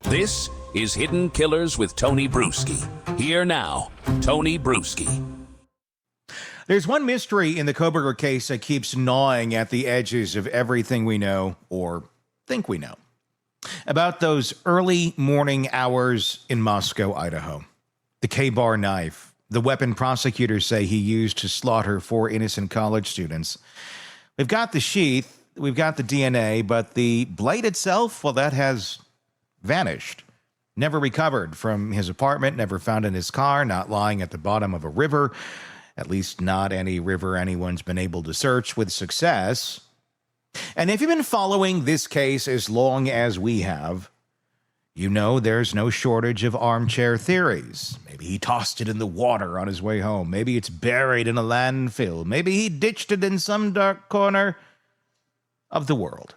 This is Hidden Killers with Tony Bruschi. Here now, Tony Bruschi. There's one mystery in the Kohberger case that keeps gnawing at the edges of everything we know or think we know about those early morning hours in Moscow, Idaho. The K-bar knife, the weapon prosecutors say he used to slaughter 4 innocent college students. We've got the sheath, we've got the DNA, but the blade itself, well, that has vanished. Never recovered from his apartment, never found in his car, not lying at the bottom of a river, at least not any river anyone's been able to search with success. And if you've been following this case as long as we have, you know there's no shortage of armchair theories. Maybe he tossed it in the water on his way home. Maybe it's buried in a landfill. Maybe he ditched it in some dark corner of the world.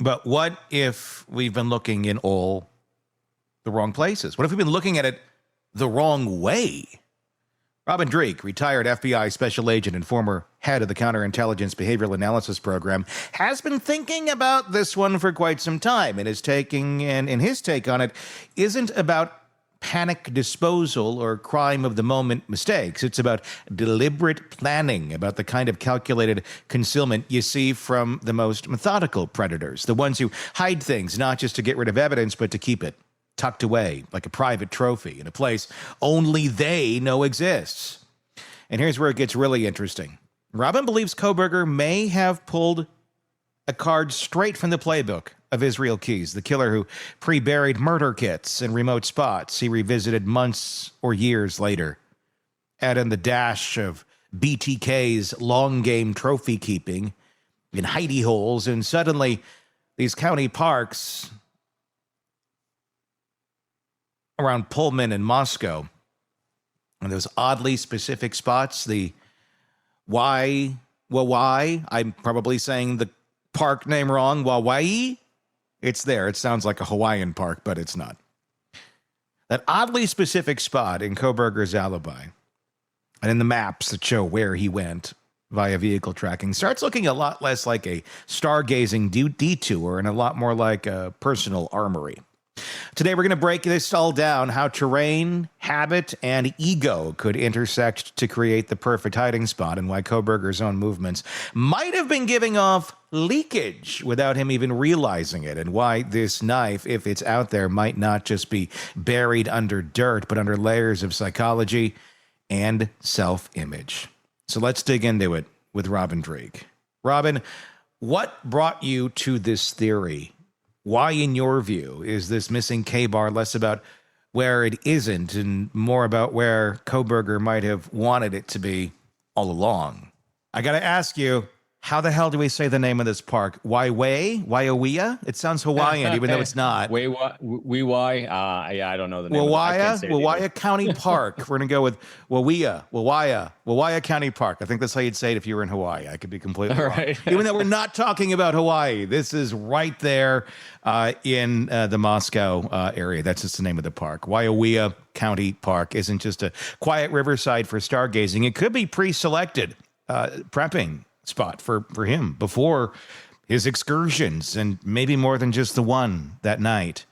But what if we've been looking in all the wrong places? What if we've been looking at it the wrong way? Robert Dreeke, retired FBI special agent and former head of the Counterintelligence Behavioral Analysis Program, has been thinking about this one for quite some time, and his take on it isn't about panic disposal or crime of the moment mistakes. It's about deliberate planning, about the kind of calculated concealment you see from the most methodical predators, the ones who hide things not just to get rid of evidence, but to keep it tucked away like a private trophy in a place only they know exists. And here's where it gets really interesting. Robin believes Kohberger may have pulled a card straight from the playbook of Israel Keyes, the killer who pre-buried murder kits in remote spots he revisited months or years later. Add in the dash of BTK's long game trophy keeping in hidey holes, and suddenly these county parks around Pullman and Moscow, and those oddly specific spots, the Wawawai, I'm probably saying the park name wrong, Wawawai, it's there. It sounds like a Hawaiian park, but it's not. That oddly specific spot in Kohberger's alibi, and in the maps that show where he went via vehicle tracking, starts looking a lot less like a stargazing detour and a lot more like a personal armory. Today, we're going to break this all down, how terrain, habit, and ego could intersect to create the perfect hiding spot, and why Kohberger's own movements might have been giving off leakage without him even realizing it, and why this knife, if it's out there, might not just be buried under dirt, but under layers of psychology and self-image. So let's dig into it with Robin Dreeke. Robin, what brought you to this theory? Why, in your view, is this missing K-bar less about where it isn't and more about where Kohberger might have wanted it to be all along? I got to ask you, how the hell do we say the name of this park? Waiawea? It sounds Hawaiian, even though it's not. Yeah, I don't know the name. Wawawai County Park. We're going to go with Wawawai County Park. I think that's how you'd say it if you were in Hawaii. I could be completely wrong. Right. Even though we're not talking about Hawaii. This is right there in the Moscow area. That's just the name of the park. Wawawai County Park isn't just a quiet riverside for stargazing. It could be pre-selected prepping spot for him before his excursions, and maybe more than just the one that night.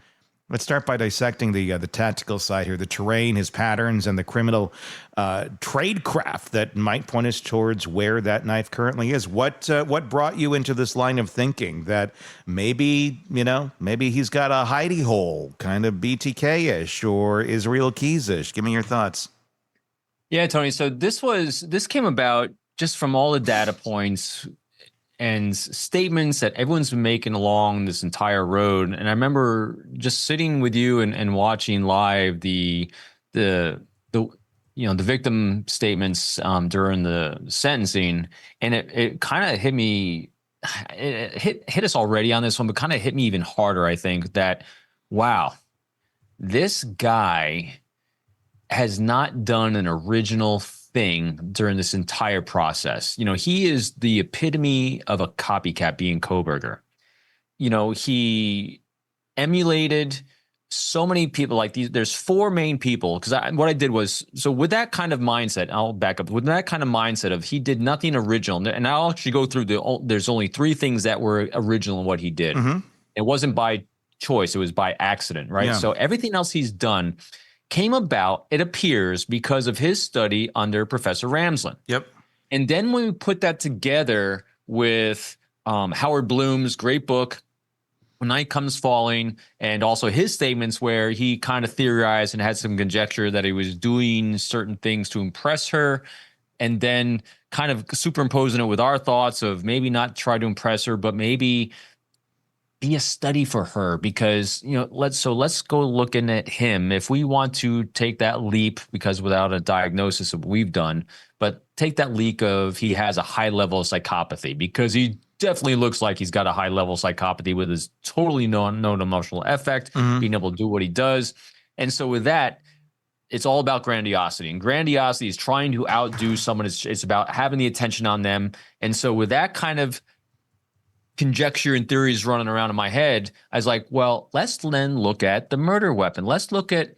Let's start by dissecting the tactical side here, the terrain, his patterns, and the criminal tradecraft that might point us towards where that knife currently is. What brought you into this line of thinking that maybe he's got a hidey hole, kind of BTK-ish or Israel Keyes-ish? Give me your thoughts. Yeah, Tony. So this came about just from all the data points and statements that everyone's been making along this entire road. And I remember just sitting with you and watching live the victim statements during the sentencing, and it kind of hit me. It hit us already on this one, but kind of hit me even harder. I think that, wow, this guy has not done an original thing during this entire process. He is the epitome of a copycat, being Kohberger. He emulated so many people like these. There's 4 main people, because what I did was, so with that kind of mindset, I'll back up, with that kind of mindset of he did nothing original, and I'll actually go through there's only 3 things that were original in what he did. Mm-hmm. It wasn't by choice. It was by accident, right? Yeah. So everything else he's done came about, it appears, because of his study under Professor Ramsland. Yep. And then when we put that together with Howard Bloom's great book, When Night Comes Falling, and also his statements where he kind of theorized and had some conjecture that he was doing certain things to impress her, and then kind of superimposing it with our thoughts of maybe not try to impress her, but maybe be a study for her, because, you know, let's go looking at him. If we want to take that leap, because without a diagnosis of what we've done, but take that leap of he has a high level of psychopathy, because he definitely looks like he's got a high level of psychopathy with his totally known emotional effect, being able to do what he does. And so with that, it's all about grandiosity, and grandiosity is trying to outdo someone. It's about having the attention on them. And so with that kind of conjecture and theories running around in my head, I was like, well, let's then look at the murder weapon. Let's look at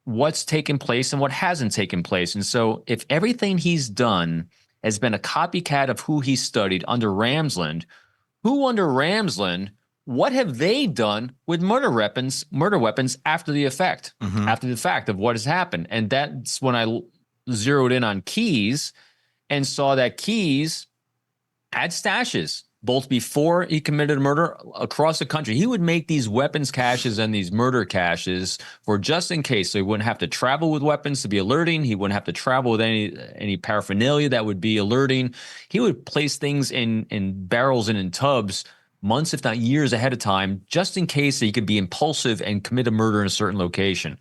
what's taken place and what hasn't taken place. And so if everything he's done has been a copycat of who he studied under Ramsland, who under Ramsland, what have they done with murder weapons after the fact of what has happened? And that's when I zeroed in on Keyes and saw that Keyes had stashes both before he committed a murder across the country. He would make these weapons caches and these murder caches for just in case. So he wouldn't have to travel with weapons to be alerting. He wouldn't have to travel with any paraphernalia that would be alerting. He would place things in barrels and in tubs months, if not years ahead of time, just in case he could be impulsive and commit a murder in a certain location.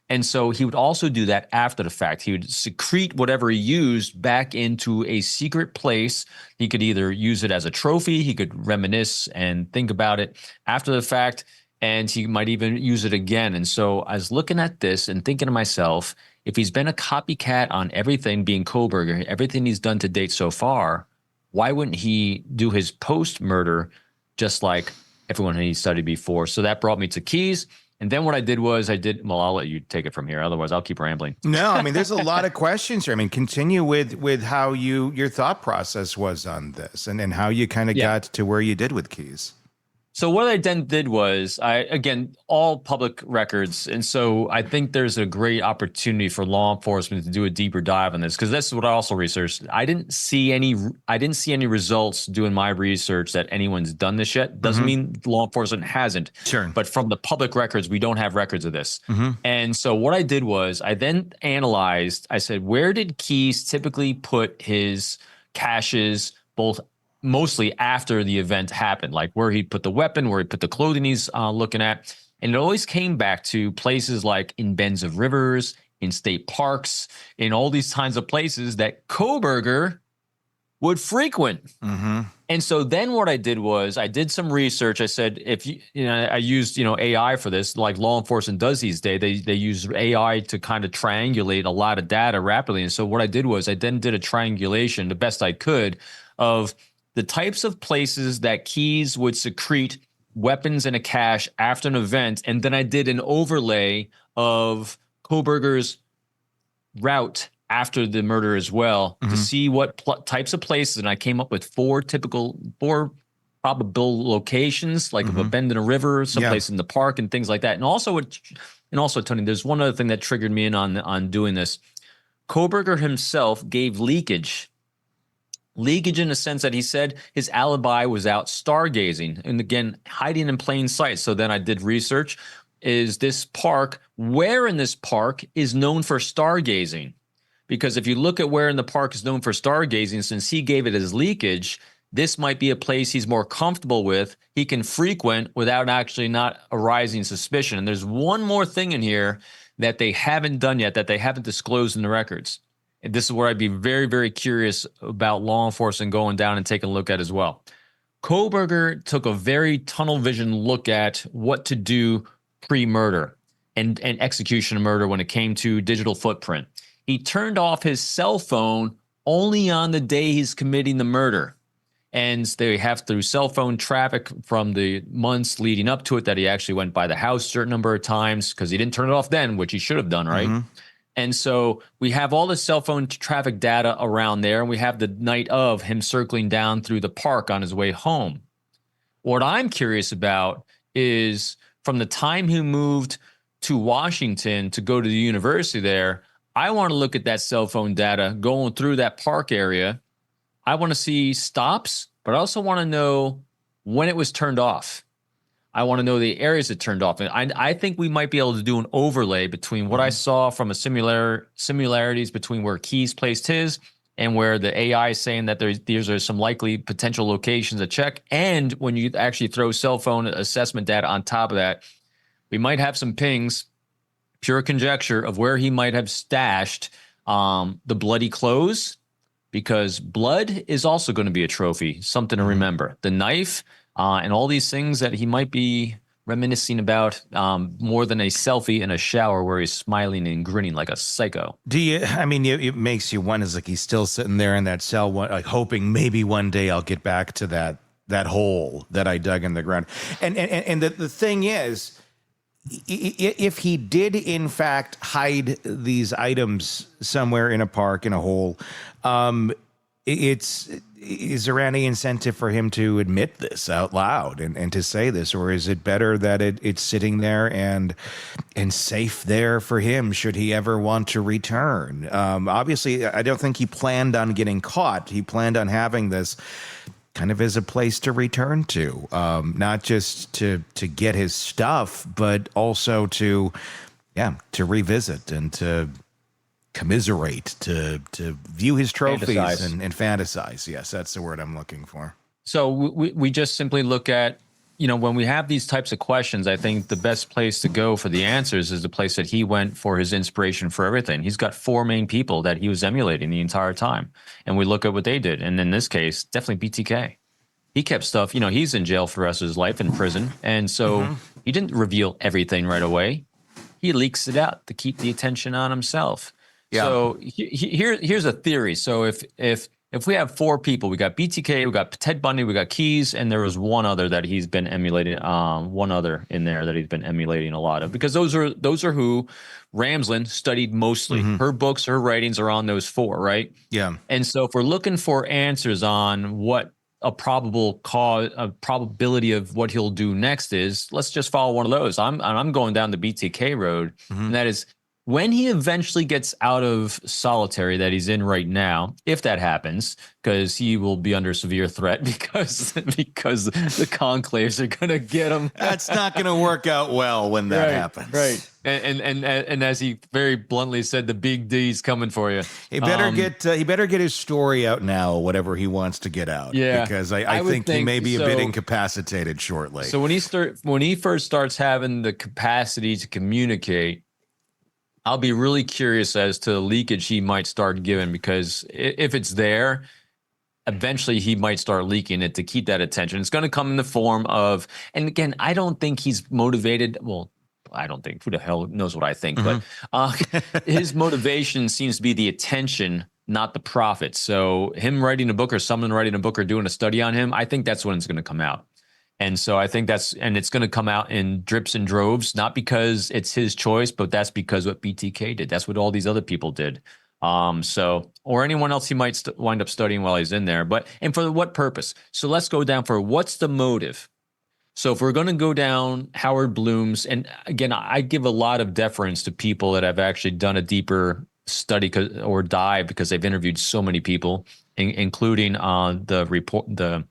And so he would also do that after the fact. He would secrete whatever he used back into a secret place. He could either use it as a trophy, he could reminisce and think about it after the fact, and he might even use it again. And so I was looking at this and thinking to myself, if he's been a copycat on everything, being Kohberger, everything he's done to date so far, why wouldn't he do his post-murder just like everyone he studied before? So that brought me to Keyes. And then what I did was well, I'll let you take it from here. Otherwise, I'll keep rambling. No, I mean, there's a lot of questions here. I mean, continue with how your thought process was on this and how you kind of got to where you did with Keyes. So what I then did was, again, all public records. And so I think there's a great opportunity for law enforcement to do a deeper dive on this, because this is what I also researched. I didn't see any results doing my research that anyone's done this yet. Doesn't mean law enforcement hasn't. Sure. But from the public records, we don't have records of this. And so what I did was I then analyzed, I said, where did Keyes typically put his caches, both mostly after the event happened, like where he put the weapon, where he put the clothing he's looking at. And it always came back to places like in bends of rivers, in state parks, in all these kinds of places that Kohberger would frequent. And so then what I did was I did some research. I said, I used, AI for this, like law enforcement does these days. They use AI to kind of triangulate a lot of data rapidly. And so what I did was I then did a triangulation, the best I could, of the types of places that Keyes would secrete weapons in a cache after an event. And then I did an overlay of Kohberger's route after the murder as well to see what types of places. And I came up with four probable locations, like of a bend in a river, someplace in the park and things like that. And also, Tony, there's one other thing that triggered me in on doing this. Kohberger himself gave leakage in the sense that he said his alibi was out stargazing, and again, hiding in plain sight. So then I did research. Is this park, where in this park is known for stargazing? Because if you look at where in the park is known for stargazing, since he gave it as leakage, this might be a place he's more comfortable with, he can frequent without actually not arising suspicion. And there's one more thing in here that they haven't done yet, that they haven't disclosed in the records. And this is where I'd be very, very curious about law enforcement going down and taking a look at as well. Kohberger took a very tunnel vision look at what to do pre-murder and execution of murder when it came to digital footprint. He turned off his cell phone only on the day he's committing the murder. And they have through cell phone traffic from the months leading up to it that he actually went by the house a certain number of times, because he didn't turn it off then, which he should have done, right? And so we have all the cell phone traffic data around there, and we have the night of him circling down through the park on his way home. What I'm curious about is from the time he moved to Washington to go to the university there, I want to look at that cell phone data going through that park area. I want to see stops, but I also want to know when it was turned off. I want to know the areas it turned off. And I think we might be able to do an overlay between what I saw from a similarities between where Keyes placed his and where the AI is saying that these are some likely potential locations to check. And when you actually throw cell phone assessment data on top of that, we might have some pings, pure conjecture of where he might have stashed the bloody clothes, because blood is also going to be a trophy, something to remember. The knife and all these things that he might be reminiscing about more than a selfie in a shower where he's smiling and grinning like a psycho. It makes you wonder, like he's still sitting there in that cell, like hoping maybe one day I'll get back to that hole that I dug in the ground. And the thing is, if he did in fact hide these items somewhere in a park, in a hole, is there any incentive for him to admit this out loud and to say this, or is it better that it's sitting there and safe there for him should he ever want to return? Obviously, I don't think he planned on getting caught. He planned on having this kind of as a place to return to, not just to get his stuff, but also to revisit and to commiserate, to view his trophies and fantasize. Yes, that's the word I'm looking for. So we just simply look at, when we have these types of questions, I think the best place to go for the answers is the place that he went for his inspiration for everything. He's got 4 main people that he was emulating the entire time. And we look at what they did. And in this case, definitely BTK. He kept stuff, he's in jail for the rest of his life, in prison. And so he didn't reveal everything right away. He leaks it out to keep the attention on himself. Yeah. So here's a theory. So if we have 4 people, we got BTK, we got Ted Bundy, we got Keyes, and there was one other that he's been emulating. One other in there that he's been emulating a lot of, because those are who Ramsland studied mostly. Her books, her writings are on those 4, right? Yeah. And so if we're looking for answers on what a probability of what he'll do next is, let's just follow one of those. I'm going down the BTK road, and that is, when he eventually gets out of solitary that he's in right now, if that happens, because he will be under severe threat because the conclaves are going to get him. That's not going to work out well when that happens. Right. And as he very bluntly said, the big D's coming for you. He better get his story out now, whatever he wants to get out. Yeah. Because I think he may be a bit incapacitated shortly. So when he first starts having the capacity to communicate, I'll be really curious as to the leakage he might start giving, because if it's there, eventually he might start leaking it to keep that attention. It's going to come in the form of, and again, I don't think he's motivated. Well, I don't think, who the hell knows what I think, but his motivation seems to be the attention, not the profit. So him writing a book, or someone writing a book, or doing a study on him, I think that's when it's going to come out. And so I think it's going to come out in drips and droves, not because it's his choice, but that's because what BTK did. That's what all these other people did. Or anyone else he might wind up studying while he's in there. And for what purpose? So let's go down for what's the motive. So if we're going to go down Howard Bloom's, and again, I give a lot of deference to people that have actually done a deeper study or dive, because they've interviewed so many people, including the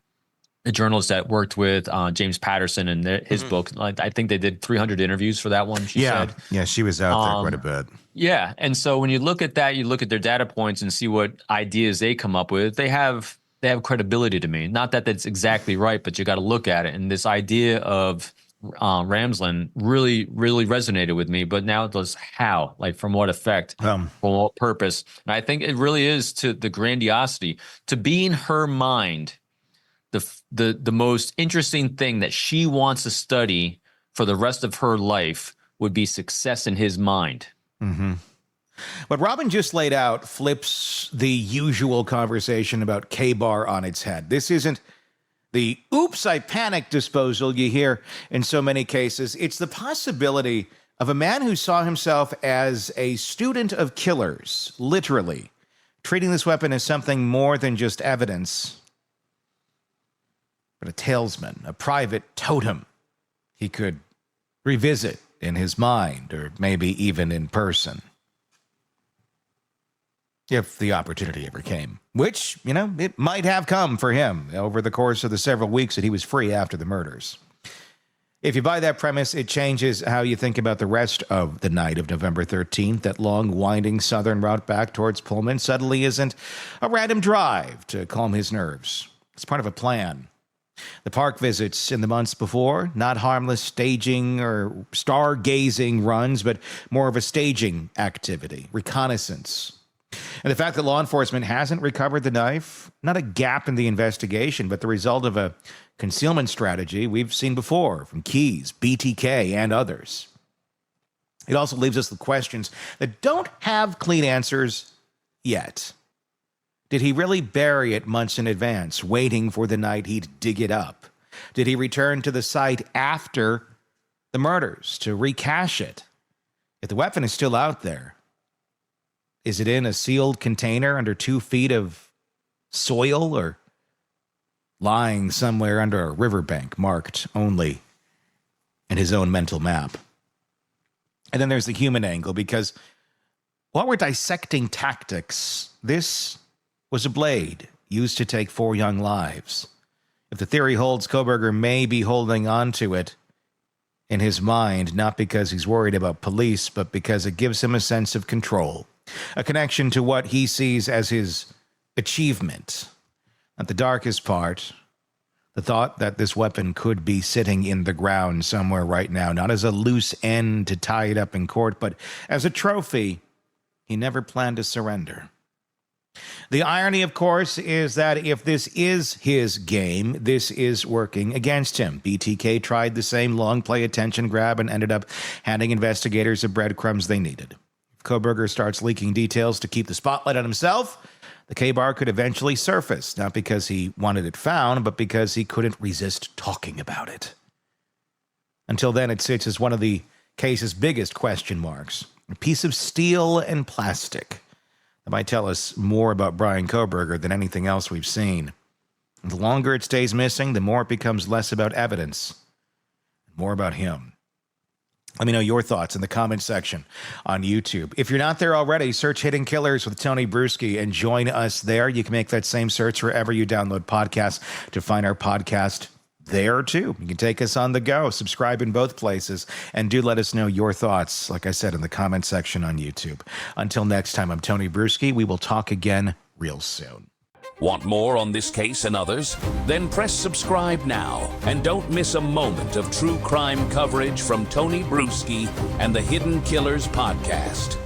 journalist that worked with James Patterson and his book. I think they did 300 interviews for that one, she said. Yeah, she was out there quite a bit. Yeah, and so when you look at that, you look at their data points and see what ideas they come up with, they have credibility to me. Not that that's exactly right, but you got to look at it. And this idea of Ramsland really, really resonated with me. But now it was how, like from what effect, for what purpose. And I think it really is to the grandiosity, to be in her mind, the most interesting thing that she wants to study for the rest of her life would be success in his mind. What Robin just laid out flips the usual conversation about K-Bar on its head. This isn't the oops, I panicked disposal you hear in so many cases. It's the possibility of a man who saw himself as a student of killers, literally, treating this weapon as something more than just evidence, but a talesman, a private totem he could revisit in his mind, or maybe even in person, if the opportunity ever came, which, it might have come for him over the course of the several weeks that he was free after the murders. If you buy that premise, it changes how you think about the rest of the night of November 13th. That long, winding southern route back towards Pullman suddenly isn't a random drive to calm his nerves. It's part of a plan. The park visits in the months before, not harmless staging or stargazing runs, but more of a staging activity, reconnaissance. And the fact that law enforcement hasn't recovered the knife, not a gap in the investigation, but the result of a concealment strategy we've seen before from Keyes, BTK, and others. It also leaves us with questions that don't have clean answers yet. Did he really bury it months in advance, waiting for the night he'd dig it up? Did he return to the site after the murders to recache it? If the weapon is still out there, is it in a sealed container under 2 feet of soil, or lying somewhere under a riverbank marked only in his own mental map? And then there's the human angle, because while we're dissecting tactics, this was a blade used to take 4 young lives. If the theory holds, Kohberger may be holding on to it in his mind, not because he's worried about police, but because it gives him a sense of control, a connection to what he sees as his achievement. At the darkest part, the thought that this weapon could be sitting in the ground somewhere right now, not as a loose end to tie it up in court, but as a trophy he never planned to surrender. The irony, of course, is that if this is his game, this is working against him. BTK tried the same long play attention grab and ended up handing investigators the breadcrumbs they needed. If Kohberger starts leaking details to keep the spotlight on himself, the K-bar could eventually surface, not because he wanted it found, but because he couldn't resist talking about it. Until then, it sits as one of the case's biggest question marks, a piece of steel and plastic that might tell us more about Bryan Kohberger than anything else we've seen. And the longer it stays missing, the more it becomes less about evidence, more about him. Let me know your thoughts in the comment section on YouTube. If you're not there already, search Hidden Killers with Tony Bruschi and join us there. You can make that same search wherever you download podcasts to find our podcast there too. You can take us on the go, subscribe in both places, and do let us know your thoughts, like I said, in the comment section on YouTube. Until next time, I'm Tony Bruschi. We will talk again real soon. Want more on this case and others? Then press subscribe now and don't miss a moment of true crime coverage from Tony Bruschi and the Hidden Killers podcast.